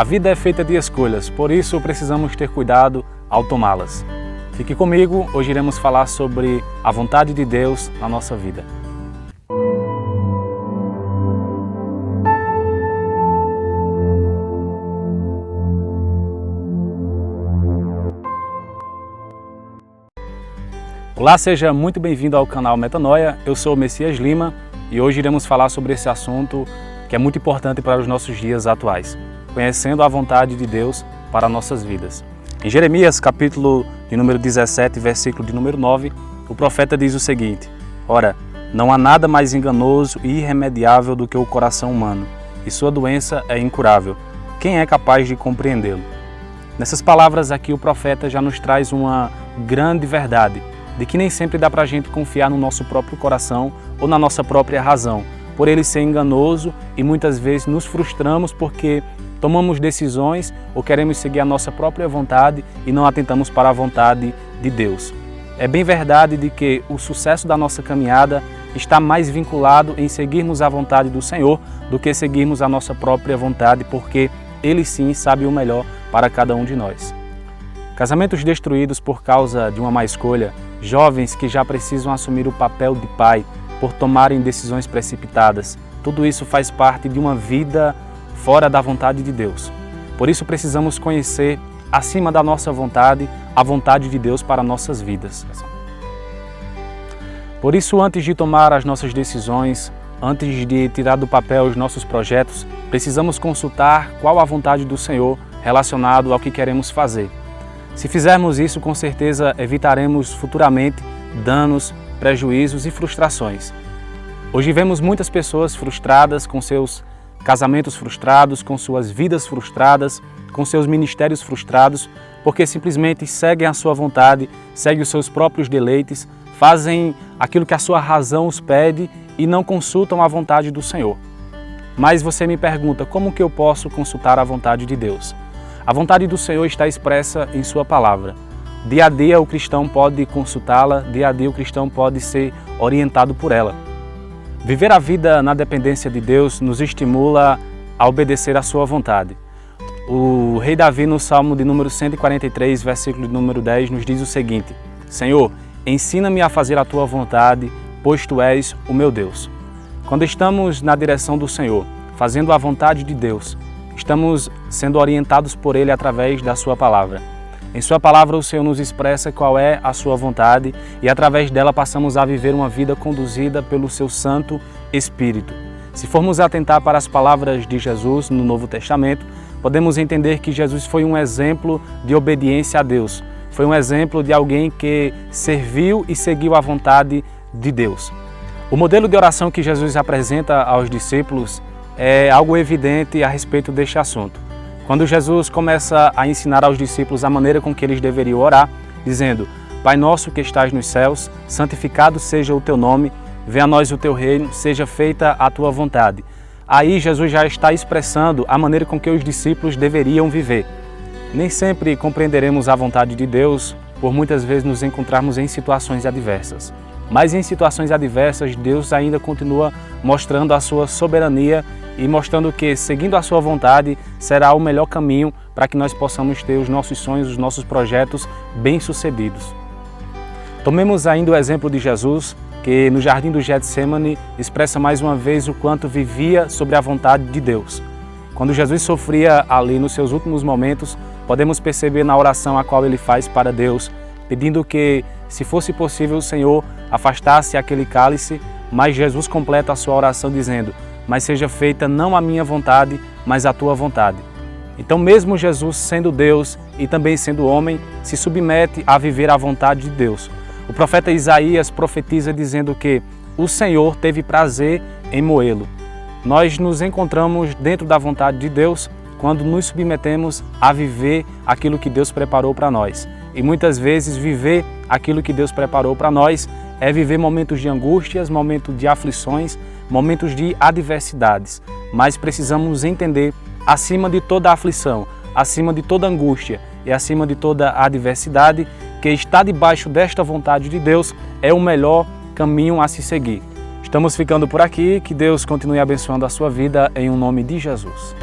A vida é feita de escolhas, por isso precisamos ter cuidado ao tomá-las. Fique comigo, hoje iremos falar sobre a vontade de Deus na nossa vida. Olá, seja muito bem-vindo ao canal Metanoia. Eu sou o Messias Lima e hoje iremos falar sobre esse assunto que é muito importante para os nossos dias atuais, conhecendo a vontade de Deus para nossas vidas. Em Jeremias, capítulo de número 17, versículo de número 9, o profeta diz o seguinte: Ora, não há nada mais enganoso e irremediável do que o coração humano, e sua doença é incurável. Quem é capaz de compreendê-lo? Nessas palavras aqui, o profeta já nos traz uma grande verdade, de que nem sempre dá para a gente confiar no nosso próprio coração ou na nossa própria razão, por ele ser enganoso, e muitas vezes nos frustramos porque tomamos decisões ou queremos seguir a nossa própria vontade e não atentamos para a vontade de Deus. É bem verdade de que o sucesso da nossa caminhada está mais vinculado em seguirmos a vontade do Senhor do que seguirmos a nossa própria vontade, porque Ele sim sabe o melhor para cada um de nós. Casamentos destruídos por causa de uma má escolha, jovens que já precisam assumir o papel de pai por tomarem decisões precipitadas, tudo isso faz parte de uma vida fora da vontade de Deus. Por isso precisamos conhecer, acima da nossa vontade, a vontade de Deus para nossas vidas. Por isso, antes de tomar as nossas decisões, antes de tirar do papel os nossos projetos, precisamos consultar qual a vontade do Senhor relacionado ao que queremos fazer. Se fizermos isso, com certeza evitaremos futuramente danos, prejuízos e frustrações. Hoje vemos muitas pessoas frustradas com seus casamentos frustrados, com suas vidas frustradas, com seus ministérios frustrados, porque simplesmente seguem a sua vontade, seguem os seus próprios deleites, fazem aquilo que a sua razão os pede e não consultam a vontade do Senhor. Mas você me pergunta, como que eu posso consultar a vontade de Deus? A vontade do Senhor está expressa em sua palavra. Dia a dia o cristão pode consultá-la, dia a dia o cristão pode ser orientado por ela. Viver a vida na dependência de Deus nos estimula a obedecer à sua vontade. O rei Davi, no Salmo de número 143, versículo de número 10, nos diz o seguinte: Senhor, ensina-me a fazer a tua vontade, pois tu és o meu Deus. Quando estamos na direção do Senhor, fazendo a vontade de Deus, estamos sendo orientados por Ele através da sua palavra. Em sua palavra o Senhor nos expressa qual é a sua vontade e através dela passamos a viver uma vida conduzida pelo seu Santo Espírito. Se formos atentar para as palavras de Jesus no Novo Testamento, podemos entender que Jesus foi um exemplo de obediência a Deus. Foi um exemplo de alguém que serviu e seguiu a vontade de Deus. O modelo de oração que Jesus apresenta aos discípulos é algo evidente a respeito deste assunto. Quando Jesus começa a ensinar aos discípulos a maneira com que eles deveriam orar, dizendo: Pai nosso que estás nos céus, santificado seja o teu nome, venha a nós o teu reino, seja feita a tua vontade. Aí Jesus já está expressando a maneira com que os discípulos deveriam viver. Nem sempre compreenderemos a vontade de Deus, por muitas vezes nos encontrarmos em situações adversas. Mas em situações adversas, Deus ainda continua mostrando a sua soberania e mostrando que, seguindo a sua vontade, será o melhor caminho para que nós possamos ter os nossos sonhos, os nossos projetos bem-sucedidos. Tomemos ainda o exemplo de Jesus, que no jardim do Getsêmani expressa mais uma vez o quanto vivia sobre a vontade de Deus. Quando Jesus sofria ali nos seus últimos momentos, podemos perceber na oração a qual ele faz para Deus, pedindo que, se fosse possível, o Senhor afastasse aquele cálice, mas Jesus completa a sua oração dizendo: Mas seja feita não a minha vontade, mas a tua vontade. Então, mesmo Jesus sendo Deus e também sendo homem, se submete a viver a vontade de Deus. O profeta Isaías profetiza dizendo que o Senhor teve prazer em moê-lo. Nós nos encontramos dentro da vontade de Deus quando nos submetemos a viver aquilo que Deus preparou para nós. E muitas vezes viver aquilo que Deus preparou para nós é viver momentos de angústias, momentos de aflições, momentos de adversidades. Mas precisamos entender, acima de toda aflição, acima de toda angústia e acima de toda adversidade, que estar debaixo desta vontade de Deus é o melhor caminho a se seguir. Estamos ficando por aqui, que Deus continue abençoando a sua vida em nome de Jesus.